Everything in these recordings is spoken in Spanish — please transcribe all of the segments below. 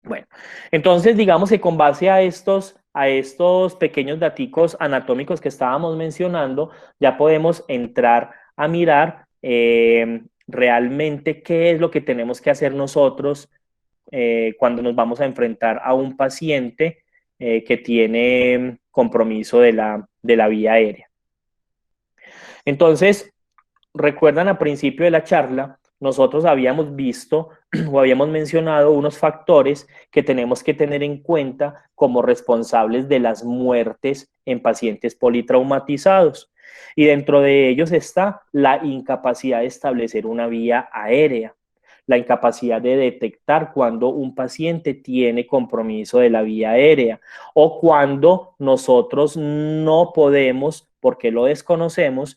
Bueno, entonces digamos que con base a estos pequeños daticos anatómicos que estábamos mencionando, ya podemos entrar a mirar realmente qué es lo que tenemos que hacer nosotros cuando nos vamos a enfrentar a un paciente que tiene compromiso de la vía aérea. Entonces, recuerdan al principio de la charla, nosotros habíamos visto o habíamos mencionado unos factores que tenemos que tener en cuenta como responsables de las muertes en pacientes politraumatizados. Y dentro de ellos está la incapacidad de establecer una vía aérea, la incapacidad de detectar cuando un paciente tiene compromiso de la vía aérea o cuando nosotros no podemos, porque lo desconocemos,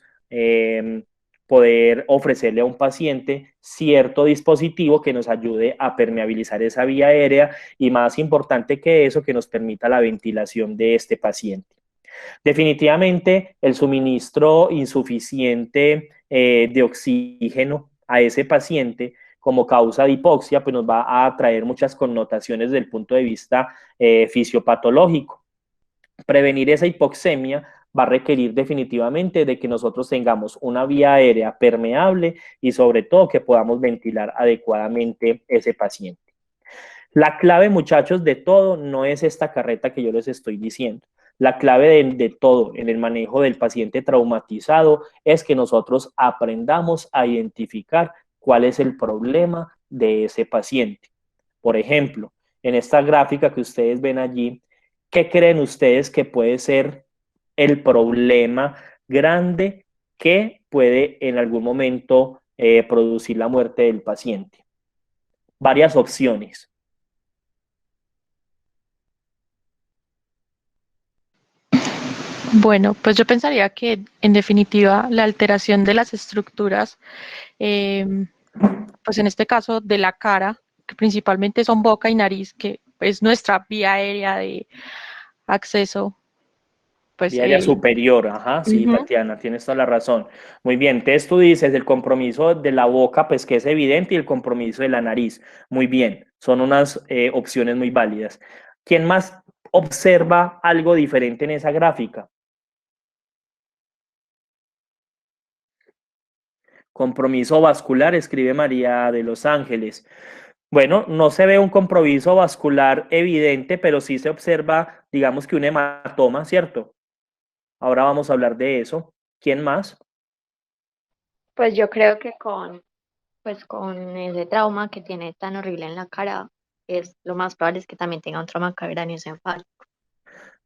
poder ofrecerle a un paciente cierto dispositivo que nos ayude a permeabilizar esa vía aérea y, más importante que eso, que nos permita la ventilación de este paciente. Definitivamente, el suministro insuficiente de oxígeno a ese paciente como causa de hipoxia, pues nos va a traer muchas connotaciones desde el punto de vista fisiopatológico. Prevenir esa hipoxemia va a requerir definitivamente de que nosotros tengamos una vía aérea permeable y sobre todo que podamos ventilar adecuadamente ese paciente. La clave, muchachos, de todo no es esta carreta que yo les estoy diciendo. La clave de todo en el manejo del paciente traumatizado es que nosotros aprendamos a identificar cuál es el problema de ese paciente. Por ejemplo, en esta gráfica que ustedes ven allí, ¿qué creen ustedes que puede ser el problema grande que puede en algún momento producir la muerte del paciente? Varias opciones. Bueno, pues yo pensaría que en definitiva la alteración de las estructuras, eh, pues en este caso de la cara, que principalmente son boca y nariz, que es nuestra vía aérea de acceso, pues Vía aérea superior, ajá, sí, uh-huh. Tatiana, tienes toda la razón. Muy bien, entonces tú dices el compromiso de la boca, pues que es evidente, y el compromiso de la nariz. Muy bien, son unas opciones muy válidas. ¿Quién más observa algo diferente en esa gráfica? Compromiso vascular, escribe María de Los Ángeles. Bueno, no se ve un compromiso vascular evidente, pero sí se observa, digamos que un hematoma, ¿cierto? Ahora vamos a hablar de eso. ¿Quién más? Pues yo creo que pues con ese trauma que tiene tan horrible en la cara, es lo más probable es que también tenga un trauma craneoencefálico.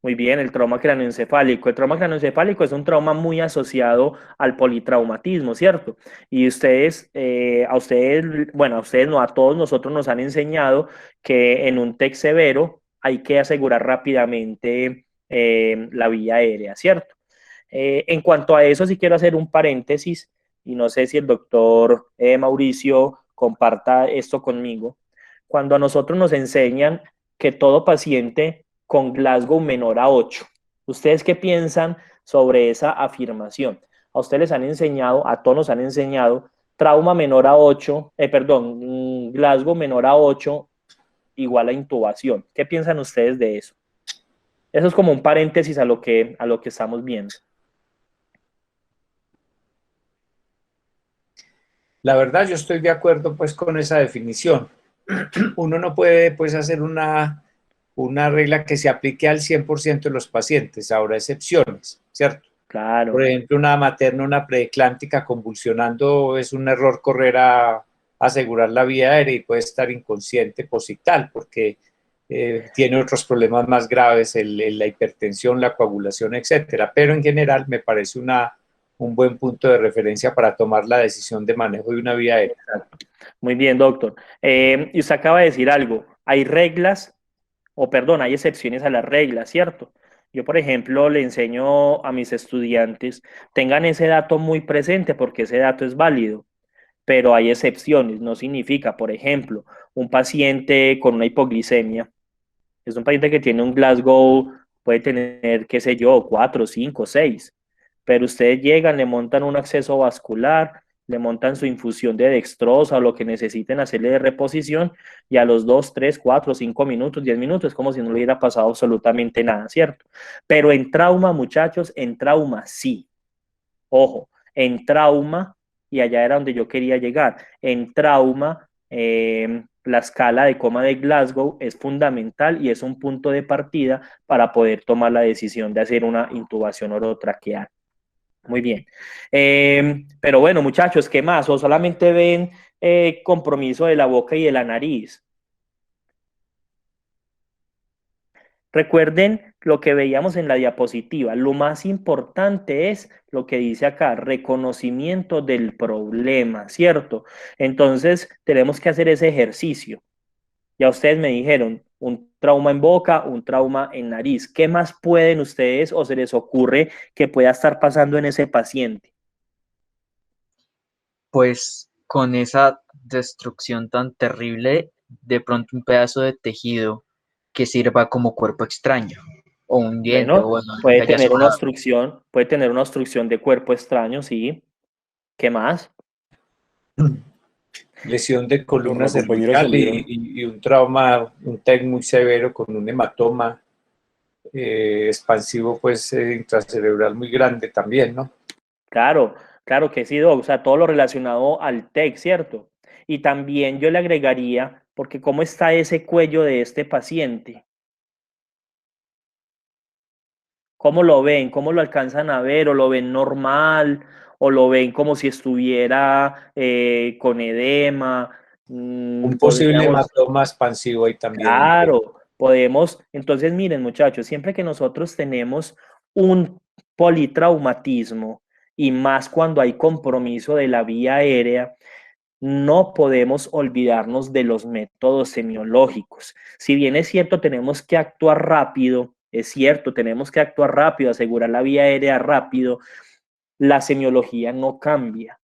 Muy bien, el trauma craneoencefálico. El trauma craneoencefálico es un trauma muy asociado al politraumatismo, ¿cierto? Y ustedes, a ustedes, bueno, a ustedes no, a todos nosotros nos han enseñado que en un TEC severo hay que asegurar rápidamente la vía aérea, ¿cierto? En cuanto a eso, sí quiero hacer un paréntesis y no sé si el doctor Mauricio comparta esto conmigo. Cuando a nosotros nos enseñan que todo paciente con Glasgow menor a 8, ¿ustedes qué piensan sobre esa afirmación? A ustedes les han enseñado, a todos nos han enseñado, trauma menor a 8, perdón, Glasgow menor a 8 igual a intubación. ¿Qué piensan ustedes de eso? Eso es como un paréntesis a lo que estamos viendo. La verdad, yo estoy de acuerdo pues con esa definición. Uno no puede pues hacer una regla que se aplique al 100% de los pacientes, habrá excepciones, ¿cierto? Por Claro. ejemplo, una materna, una preeclántica convulsionando es un error correr a asegurar la vía aérea y puede estar inconsciente posictal porque tiene otros problemas más graves, la hipertensión, la coagulación, etcétera. Pero en general me parece un buen punto de referencia para tomar la decisión de manejo de una vía aérea. Exacto. Muy bien, doctor. Y usted acaba de decir algo. Hay reglas, o perdón, hay excepciones a las reglas, ¿cierto? Yo, por ejemplo, le enseño a mis estudiantes, tengan ese dato muy presente porque ese dato es válido, pero hay excepciones. No significa, por ejemplo, un paciente con una hipoglicemia, es un paciente que tiene un Glasgow, puede tener, qué sé yo, 4, 5, 6, pero ustedes llegan, le montan un acceso vascular, le montan su infusión de dextrosa o lo que necesiten hacerle de reposición y a los 2, 3, 4, 5 minutos, 10 minutos, es como si no le hubiera pasado absolutamente nada, ¿cierto? Pero en trauma, muchachos, en trauma sí. Ojo, en trauma, y allá era donde yo quería llegar, en trauma, la escala de coma de Glasgow es fundamental y es un punto de partida para poder tomar la decisión de hacer una intubación orotraqueal. Muy bien. Pero bueno, muchachos, ¿qué más? ¿O solamente ven compromiso de la boca y de la nariz? Recuerden lo que veíamos en la diapositiva. Lo más importante es lo que dice acá, reconocimiento del problema, ¿cierto? Entonces, tenemos que hacer ese ejercicio. Ya ustedes me dijeron, un trauma en boca, un trauma en nariz. ¿Qué más pueden ustedes o se les ocurre que pueda estar pasando en ese paciente? Pues con esa destrucción tan terrible, de pronto un pedazo de tejido que sirva como cuerpo extraño, o un diente, o Bueno, bueno, algo que haya sobrado. puede tener una obstrucción de cuerpo extraño, sí. ¿Qué más? Lesión de columna Los compañeros cervical salieron. y un trauma, un TEC muy severo con un hematoma expansivo, pues intracerebral muy grande también, ¿no? Claro, claro que sí, Doc. O sea, todo lo relacionado al TEC, ¿cierto? Y también yo le agregaría, porque ¿cómo está ese cuello de este paciente? ¿Cómo lo ven? ¿Cómo lo alcanzan a ver? ¿O lo ven normal? ¿O lo ven como si estuviera con edema? Un posible Podríamos, hematoma expansivo ahí también. claro, podemos. Entonces, miren, muchachos, siempre que nosotros tenemos un politraumatismo y más cuando hay compromiso de la vía aérea, no podemos olvidarnos de los métodos semiológicos. Si bien es cierto, tenemos que actuar rápido, es cierto, tenemos que actuar rápido, asegurar la vía aérea rápido, la semiología no cambia.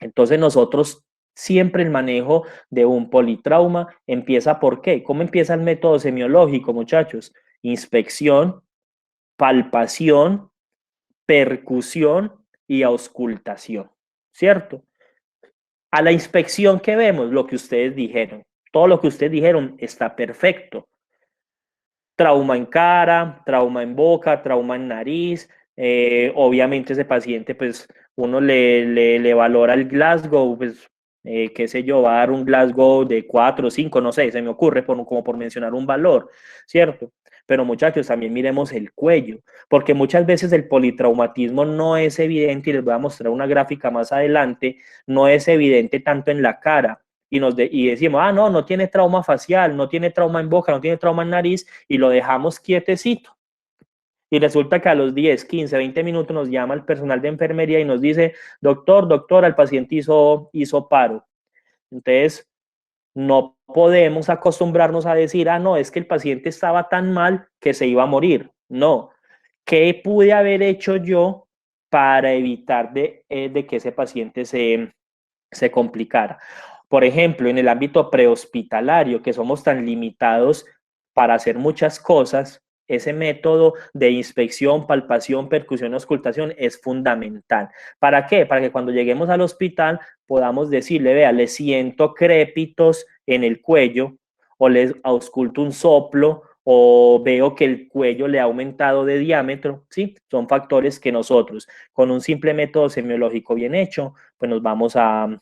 Entonces nosotros siempre el manejo de un politrauma empieza ¿por qué? ¿Cómo empieza el método semiológico, muchachos? Inspección, palpación, percusión y auscultación, ¿cierto? A la inspección que vemos, lo que ustedes dijeron, todo lo que ustedes dijeron está perfecto. Trauma en cara, trauma en boca, trauma en nariz. Obviamente ese paciente, pues uno le valora el Glasgow, pues qué sé yo, va a dar un Glasgow de 4 o 5, no sé, se me ocurre como por mencionar un valor, ¿cierto? Pero muchachos, también miremos el cuello, porque muchas veces el politraumatismo no es evidente, y les voy a mostrar una gráfica más adelante, no es evidente tanto en la cara, y decimos, ah, no tiene trauma facial, no tiene trauma en boca, no tiene trauma en nariz, y lo dejamos quietecito. Y resulta que a los 10, 15, 20 minutos nos llama el personal de enfermería y nos dice, doctor, el paciente hizo paro. Entonces, no podemos acostumbrarnos a decir, ah, no, es que el paciente estaba tan mal que se iba a morir. No. ¿Qué pude haber hecho yo para evitar de que ese paciente se complicara? Por ejemplo, en el ámbito prehospitalario, que somos tan limitados para hacer muchas cosas, ese método de inspección, palpación, percusión, auscultación es fundamental. ¿Para qué? Para que cuando lleguemos al hospital podamos decirle, vea, le siento crépitos en el cuello o le ausculto un soplo o veo que el cuello le ha aumentado de diámetro, ¿sí? Son factores que nosotros, con un simple método semiológico bien hecho, pues nos vamos a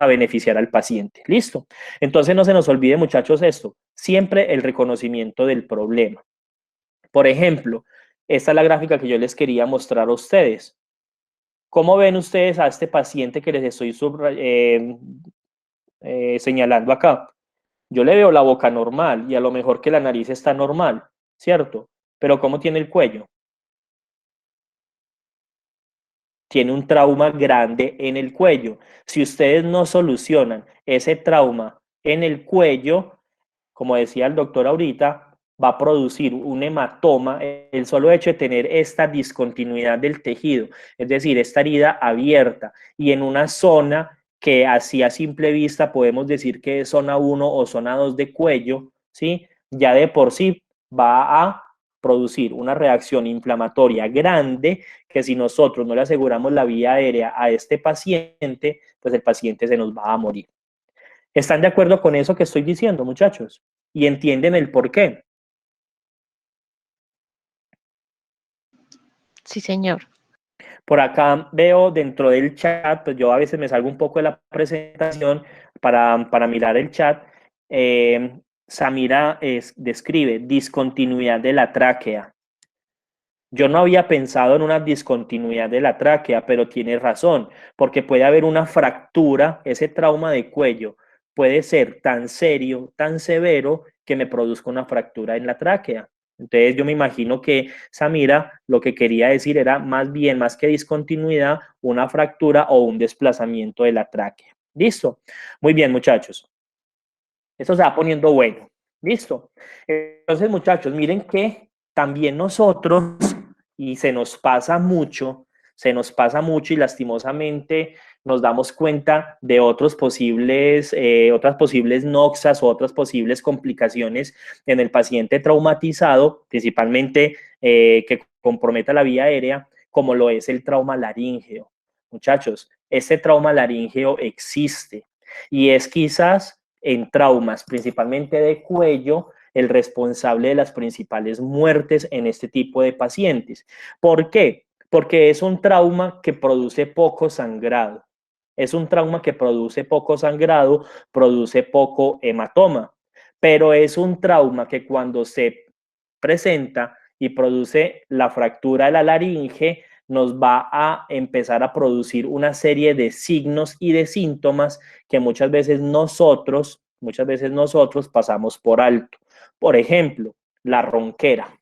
beneficiar al paciente. ¿Listo? Entonces no se nos olvide, muchachos, esto. Siempre el reconocimiento del problema. Por ejemplo, esta es la gráfica que yo les quería mostrar a ustedes. ¿Cómo ven ustedes a este paciente que les estoy señalando acá? Yo le veo la boca normal y a lo mejor que la nariz está normal, ¿cierto? Pero ¿cómo tiene el cuello? Tiene un trauma grande en el cuello. Si ustedes no solucionan ese trauma en el cuello, como decía el doctor ahorita, va a producir un hematoma, el solo hecho de tener esta discontinuidad del tejido, es decir, esta herida abierta y en una zona que así a simple vista podemos decir que es zona 1 o zona 2 de cuello, ¿sí? Ya de por sí va a producir una reacción inflamatoria grande que si nosotros no le aseguramos la vía aérea a este paciente, pues el paciente se nos va a morir. ¿Están de acuerdo con eso que estoy diciendo, muchachos? ¿Y entienden el por qué? Sí, señor. Por acá veo dentro del chat, pues yo a veces me salgo un poco de la presentación para mirar el chat. Samira describe discontinuidad de la tráquea. Yo no había pensado en una discontinuidad de la tráquea, pero tiene razón, porque puede haber una fractura, ese trauma de cuello puede ser tan serio, tan severo, que me produzca una fractura en la tráquea. Entonces yo me imagino que Samira lo que quería decir era más bien, más que discontinuidad, una fractura o un desplazamiento de la tráquea. ¿Listo? Muy bien, muchachos. Esto se va poniendo bueno. ¿Listo? Entonces, muchachos, miren que también nosotros, y se nos pasa mucho y lastimosamente nos damos cuenta de otras posibles noxas o otras posibles complicaciones en el paciente traumatizado, principalmente que comprometa la vía aérea, como lo es el trauma laríngeo. Muchachos, este trauma laríngeo existe y es quizás en traumas, principalmente de cuello, el responsable de las principales muertes en este tipo de pacientes. ¿Por qué? Porque es un trauma que produce poco sangrado. Es un trauma que produce poco sangrado, produce poco hematoma, pero es un trauma que cuando se presenta y produce la fractura de la laringe, nos va a empezar a producir una serie de signos y de síntomas que muchas veces nosotros pasamos por alto. Por ejemplo, la ronquera,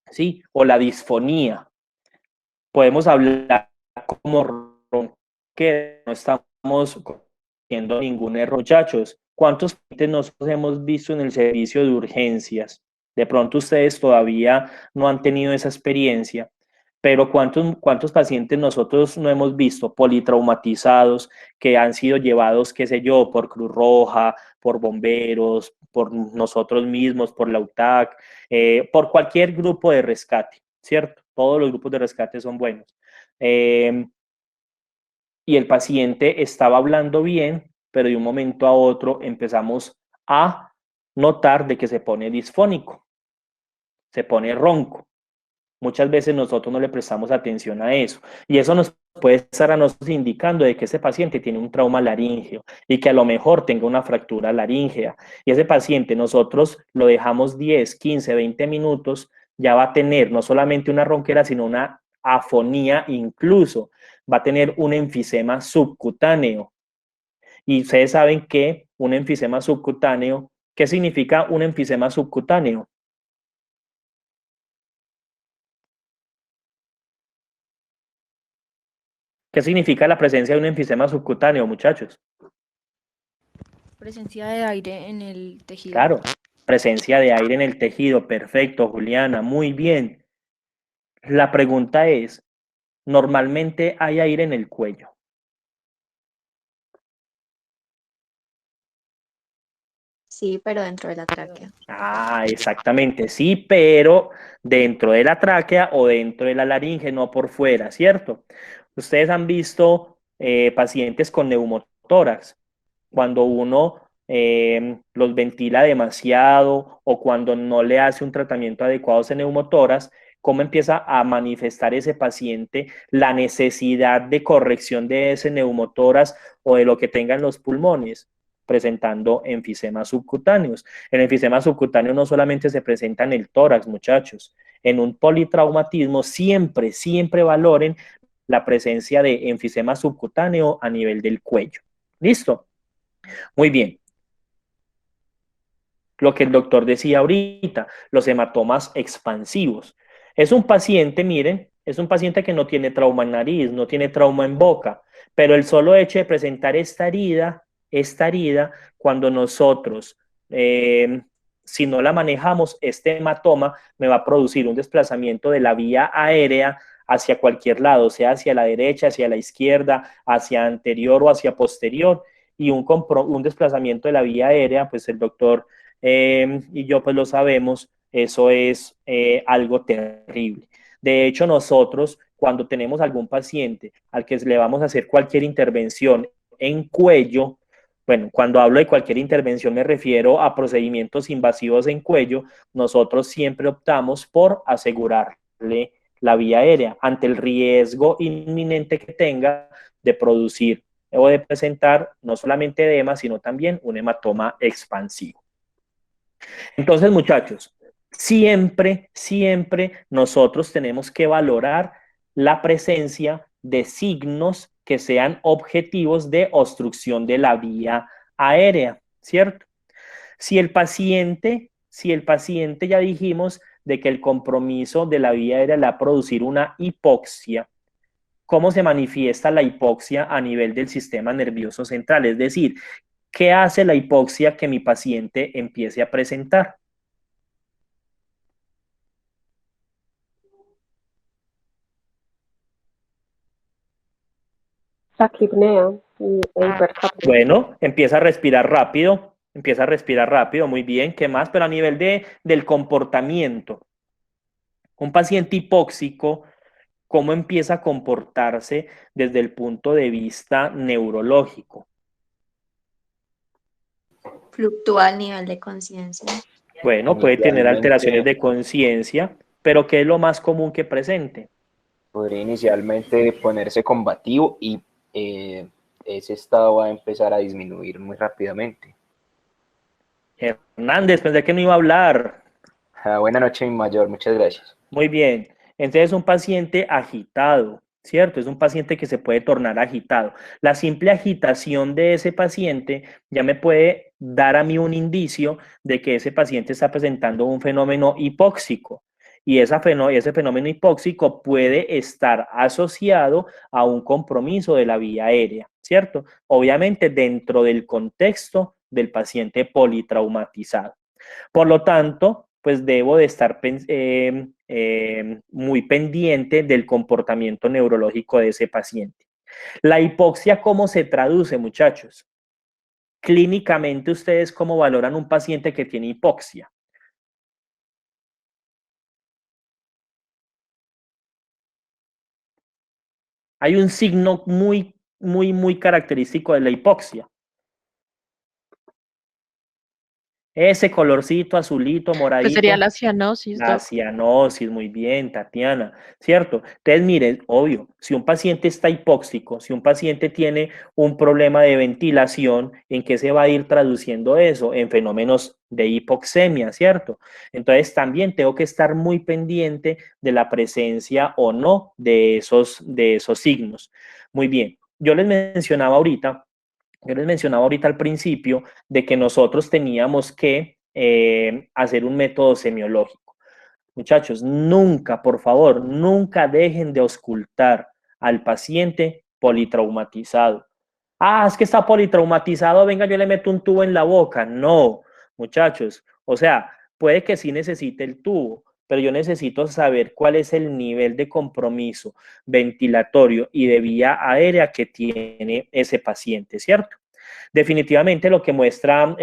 ¿sí? O la disfonía. Podemos hablar como ronquera, no estamos cometiendo ningún error. Muchachos, ¿cuántos pacientes nosotros hemos visto en el servicio de urgencias? De pronto ustedes todavía no han tenido esa experiencia, pero ¿cuántos pacientes nosotros no hemos visto politraumatizados que han sido llevados, qué sé yo, por Cruz Roja, por bomberos, por nosotros mismos, por la UTAC, por cualquier grupo de rescate, ¿cierto? Todos los grupos de rescate son buenos. Y el paciente estaba hablando bien, pero de un momento a otro empezamos a notar de que se pone disfónico, se pone ronco. Muchas veces nosotros no le prestamos atención a eso y eso nos puede estar a nosotros indicando de que ese paciente tiene un trauma laríngeo y que a lo mejor tenga una fractura laríngea y ese paciente nosotros lo dejamos 10, 15, 20 minutos, ya va a tener no solamente una ronquera, sino una afonía, incluso va a tener un enfisema subcutáneo. Y ustedes saben que un enfisema subcutáneo, ¿qué significa un enfisema subcutáneo? ¿Qué significa la presencia de un enfisema subcutáneo, muchachos? Presencia de aire en el tejido. Claro, presencia de aire en el tejido. Perfecto, Juliana, muy bien. La pregunta es, ¿normalmente hay aire en el cuello? Sí, pero dentro de la tráquea. Ah, exactamente, sí, pero dentro de la tráquea o dentro de la laringe, no por fuera, ¿cierto? Ustedes han visto pacientes con neumotórax, cuando uno los ventila demasiado o cuando no le hace un tratamiento adecuado a ese neumotórax, cómo empieza a manifestar ese paciente la necesidad de corrección de ese neumotórax o de lo que tenga en los pulmones, presentando enfisemas subcutáneos. El enfisema subcutáneo no solamente se presenta en el tórax, muchachos. En un politraumatismo siempre valoren la presencia de enfisema subcutáneo a nivel del cuello. ¿Listo? Muy bien. Lo que el doctor decía ahorita, los hematomas expansivos. Es un paciente, miren, es un paciente que no tiene trauma en nariz, no tiene trauma en boca, pero el solo hecho de presentar esta herida, cuando nosotros, si no la manejamos, este hematoma me va a producir un desplazamiento de la vía aérea hacia cualquier lado, sea hacia la derecha, hacia la izquierda, hacia anterior o hacia posterior, y un desplazamiento de la vía aérea, pues el doctor y yo pues lo sabemos, eso es algo terrible. De hecho, nosotros, cuando tenemos algún paciente al que le vamos a hacer cualquier intervención en cuello, bueno, cuando hablo de cualquier intervención me refiero a procedimientos invasivos en cuello, nosotros siempre optamos por asegurarle la vía aérea ante el riesgo inminente que tenga de producir o de presentar no solamente edema, sino también un hematoma expansivo. Entonces, muchachos, siempre nosotros tenemos que valorar la presencia de signos que sean objetivos de obstrucción de la vía aérea, ¿cierto? Si el paciente ya dijimos de que el compromiso de la vía aérea le va a producir una hipoxia, ¿cómo se manifiesta la hipoxia a nivel del sistema nervioso central? Es decir, ¿qué hace la hipoxia que mi paciente empiece a presentar? Taquipnea e hipercapnia. Bueno, empieza a respirar rápido, muy bien, ¿qué más? Pero a nivel del comportamiento, un paciente hipóxico, ¿cómo empieza a comportarse desde el punto de vista neurológico? Fluctúa el nivel de conciencia. Bueno, puede tener alteraciones de conciencia, pero ¿qué es lo más común que presente? Podría inicialmente ponerse combativo y ese estado va a empezar a disminuir muy rápidamente. Hernández, pensé que no iba a hablar. Buenas noches, mi mayor, muchas gracias. Muy bien, entonces es un paciente agitado, ¿cierto? Es un paciente que se puede tornar agitado. La simple agitación de ese paciente ya me puede dar a mí un indicio de que ese paciente está presentando un fenómeno hipóxico. Y ese fenómeno hipóxico puede estar asociado a un compromiso de la vía aérea, ¿cierto? Obviamente dentro del contexto del paciente politraumatizado. Por lo tanto, pues debo de estar muy pendiente del comportamiento neurológico de ese paciente. La hipoxia, ¿cómo se traduce, muchachos? Clínicamente, ¿ustedes cómo valoran un paciente que tiene hipoxia? Hay un signo muy característico de la hipoxia. Ese colorcito azulito, moradito. Pues sería la cianosis, La cianosis, muy bien, Tatiana, ¿cierto? Entonces, miren, obvio, si un paciente está hipóxico, si un paciente tiene un problema de ventilación, ¿en qué se va a ir traduciendo eso? En fenómenos de hipoxemia, ¿cierto? Entonces, también tengo que estar muy pendiente de la presencia o no de esos signos. Muy bien, yo les mencionaba ahorita al principio de que nosotros teníamos que hacer un método semiológico. Muchachos, nunca, por favor, nunca dejen de auscultar al paciente politraumatizado. Ah, es que está politraumatizado, venga, yo le meto un tubo en la boca. No, muchachos, o sea, puede que sí necesite el tubo, pero yo necesito saber cuál es el nivel de compromiso ventilatorio y de vía aérea que tiene ese paciente, ¿cierto? Definitivamente lo que muestra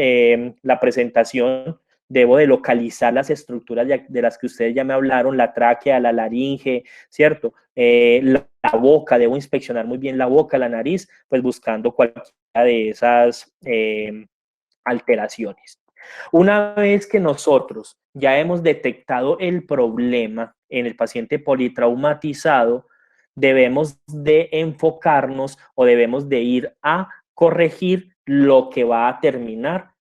la presentación, debo de localizar las estructuras de las que ustedes ya me hablaron, la tráquea, la laringe, ¿cierto? La boca, debo inspeccionar muy bien la boca, la nariz, pues buscando cualquiera de esas alteraciones. Una vez que nosotros ya hemos detectado el problema en el paciente politraumatizado, debemos de enfocarnos o debemos de ir a corregir lo que va a terminar,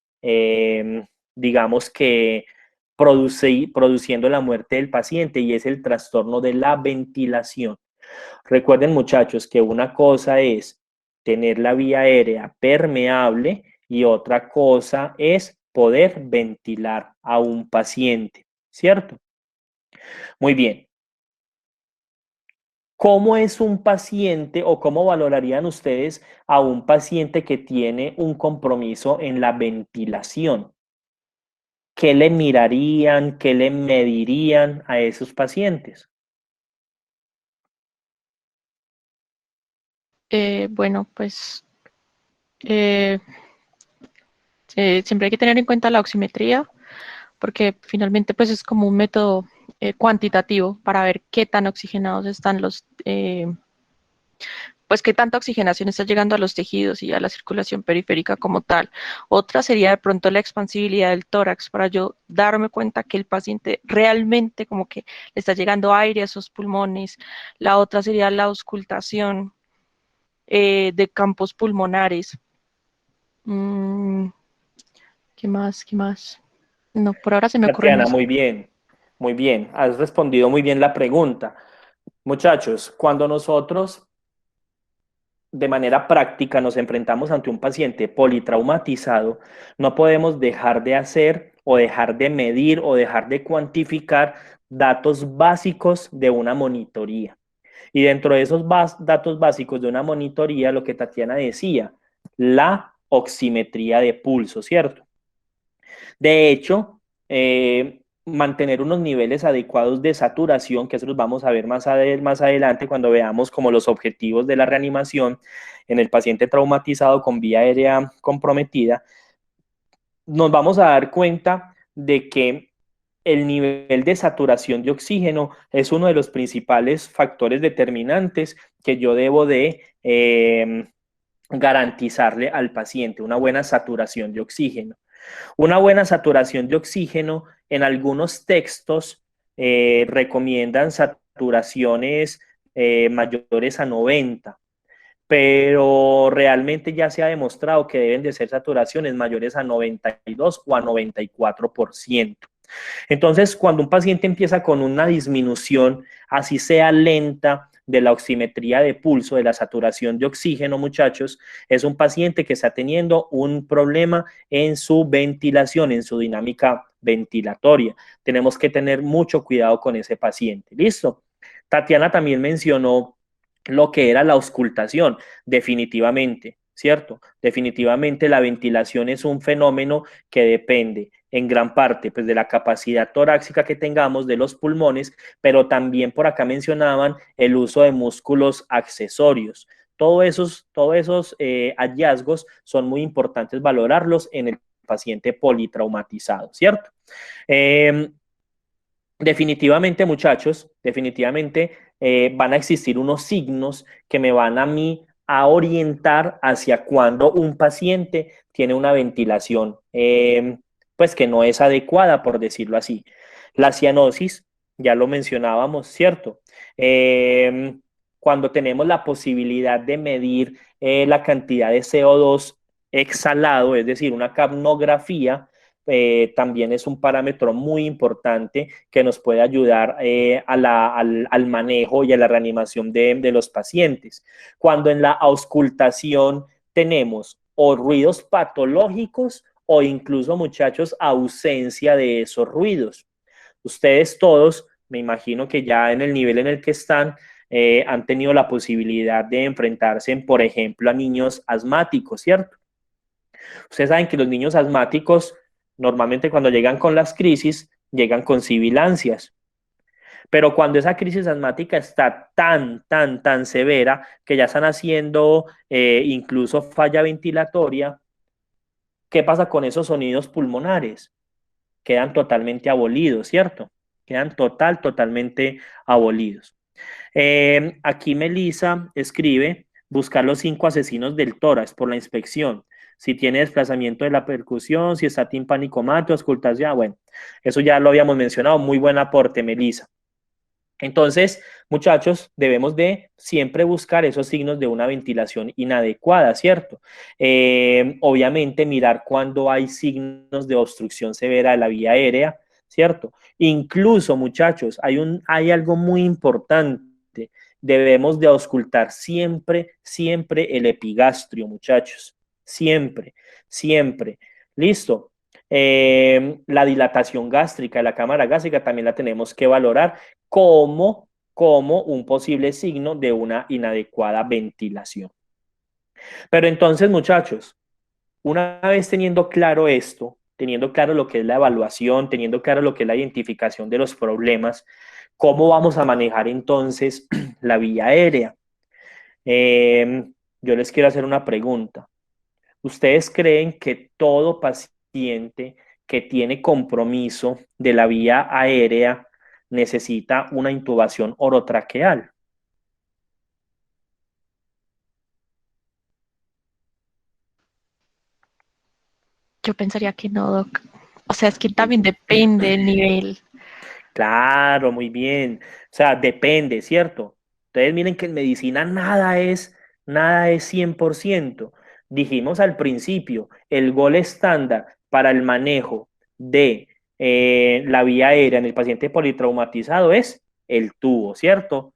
digamos que produciendo la muerte del paciente, y es el trastorno de la ventilación. Recuerden, muchachos, que una cosa es tener la vía aérea permeable y otra cosa es poder ventilar a un paciente, ¿cierto? Muy bien. ¿Cómo es un paciente o cómo valorarían ustedes a un paciente que tiene un compromiso en la ventilación? ¿Qué le mirarían, qué le medirían a esos pacientes? Bueno, pues siempre hay que tener en cuenta la oximetría, porque finalmente pues es como un método cuantitativo para ver qué tan oxigenados están pues qué tanta oxigenación está llegando a los tejidos y a la circulación periférica como tal. Otra sería de pronto la expansibilidad del tórax, para yo darme cuenta que el paciente realmente como que le está llegando aire a esos pulmones. La otra sería la auscultación de campos pulmonares. ¿Qué más? ¿Qué más? No, por ahora se me ocurren Tatiana, eso. muy bien, has respondido muy bien la pregunta. Muchachos, cuando nosotros de manera práctica nos enfrentamos ante un paciente politraumatizado, no podemos dejar de hacer o dejar de medir o dejar de cuantificar datos básicos de una monitoría. Y dentro de esos datos básicos de una monitoría, lo que Tatiana decía, la oximetría de pulso, ¿cierto? De hecho, mantener unos niveles adecuados de saturación, que eso los vamos a ver más adelante cuando veamos como los objetivos de la reanimación en el paciente traumatizado con vía aérea comprometida, nos vamos a dar cuenta de que el nivel de saturación de oxígeno es uno de los principales factores determinantes que yo debo de garantizarle al paciente, una buena saturación de oxígeno. Una buena saturación de oxígeno, en algunos textos recomiendan saturaciones mayores a 90, pero realmente ya se ha demostrado que deben de ser saturaciones mayores a 92 o a 94%. Entonces, cuando un paciente empieza con una disminución, así sea lenta, de la oximetría de pulso, de la saturación de oxígeno, muchachos, es un paciente que está teniendo un problema en su ventilación, en su dinámica ventilatoria. Tenemos que tener mucho cuidado con ese paciente. ¿Listo? Tatiana también mencionó lo que era la auscultación, definitivamente, ¿cierto? Definitivamente la ventilación es un fenómeno que depende en gran parte pues, de la capacidad torácica que tengamos de los pulmones, pero también por acá mencionaban el uso de músculos accesorios. Todos esos hallazgos son muy importantes valorarlos en el paciente politraumatizado, ¿cierto? Definitivamente, muchachos, definitivamente van a existir unos signos que me van a mí a orientar hacia cuando un paciente tiene una ventilación, pues que no es adecuada, por decirlo así. La cianosis, ya lo mencionábamos, ¿cierto? Cuando tenemos la posibilidad de medir la cantidad de CO2 exhalado, es decir, una capnografía, también es un parámetro muy importante que nos puede ayudar al manejo y a la reanimación de los pacientes. Cuando en la auscultación tenemos o ruidos patológicos o incluso, muchachos, ausencia de esos ruidos. Ustedes todos, me imagino que ya en el nivel en el que están, han tenido la posibilidad de enfrentarse, por ejemplo, a niños asmáticos, ¿cierto? Ustedes saben que los niños asmáticos normalmente cuando llegan con las crisis, llegan con sibilancias. Pero cuando esa crisis asmática está tan severa que ya están haciendo incluso falla ventilatoria, ¿qué pasa con esos sonidos pulmonares? Quedan totalmente abolidos, ¿cierto? Quedan totalmente abolidos. Aquí Melissa escribe, buscar los 5 asesinos del tórax por la inspección. Si tiene desplazamiento de la percusión, si está timpanicomato, auscultación, bueno, eso ya lo habíamos mencionado, muy buen aporte, Melissa. Entonces, muchachos, debemos de siempre buscar esos signos de una ventilación inadecuada, ¿cierto? Obviamente, mirar cuando hay signos de obstrucción severa de la vía aérea, ¿cierto? Incluso, muchachos, hay algo muy importante. Debemos de auscultar siempre el epigastrio, muchachos. Siempre. ¿Listo? La dilatación gástrica, la cámara gástrica también la tenemos que valorar como un posible signo de una inadecuada ventilación. Pero entonces, muchachos, una vez teniendo claro esto, teniendo claro lo que es la evaluación, teniendo claro lo que es la identificación de los problemas, ¿cómo vamos a manejar entonces la vía aérea? Yo les quiero hacer una pregunta. ¿Ustedes creen que todo paciente que tiene compromiso de la vía aérea necesita una intubación orotraqueal? Yo pensaría que no, Doc. O sea, es que también depende del nivel. Claro, muy bien. O sea, depende, ¿cierto? Entonces miren que en medicina nada es 100%. Dijimos al principio, el gol estándar para el manejo de la vía aérea en el paciente politraumatizado es el tubo, ¿cierto?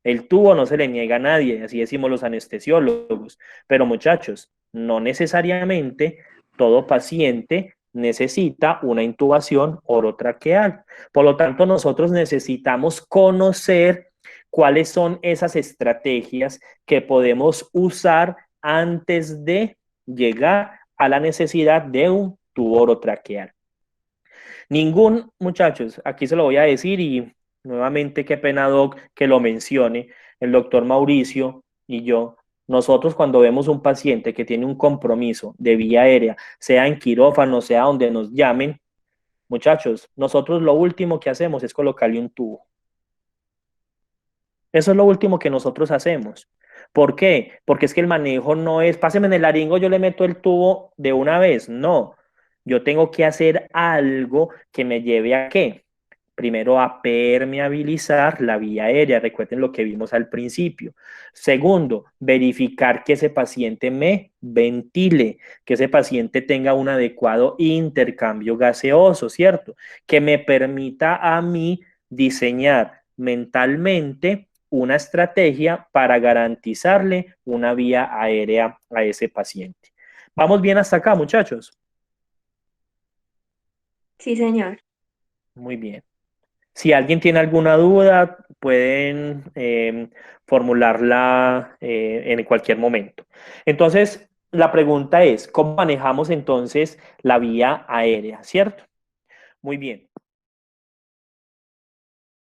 El tubo no se le niega a nadie, así decimos los anestesiólogos. Pero muchachos, no necesariamente todo paciente necesita una intubación orotraqueal. Por lo tanto, nosotros necesitamos conocer cuáles son esas estrategias que podemos usar antes de llegar a la necesidad de un tubo orotraqueal. Muchachos, aquí se lo voy a decir y nuevamente qué pena, Doc, que lo mencione, el doctor Mauricio y yo. Nosotros cuando vemos un paciente que tiene un compromiso de vía aérea, sea en quirófano, sea donde nos llamen, muchachos, nosotros lo último que hacemos es colocarle un tubo. Eso es lo último que nosotros hacemos. ¿Por qué? Porque es que el manejo no es, páseme en el laringo, yo le meto el tubo de una vez. No, yo tengo que hacer algo que me lleve a ¿qué? Primero a permeabilizar la vía aérea, recuerden lo que vimos al principio. Segundo, verificar que ese paciente me ventile, que ese paciente tenga un adecuado intercambio gaseoso, ¿cierto? Que me permita a mí diseñar mentalmente una estrategia para garantizarle una vía aérea a ese paciente. ¿Vamos bien hasta acá, muchachos? Sí, señor. Muy bien. Si alguien tiene alguna duda, pueden formularla en cualquier momento. Entonces, la pregunta es, ¿cómo manejamos entonces la vía aérea, cierto? Muy bien.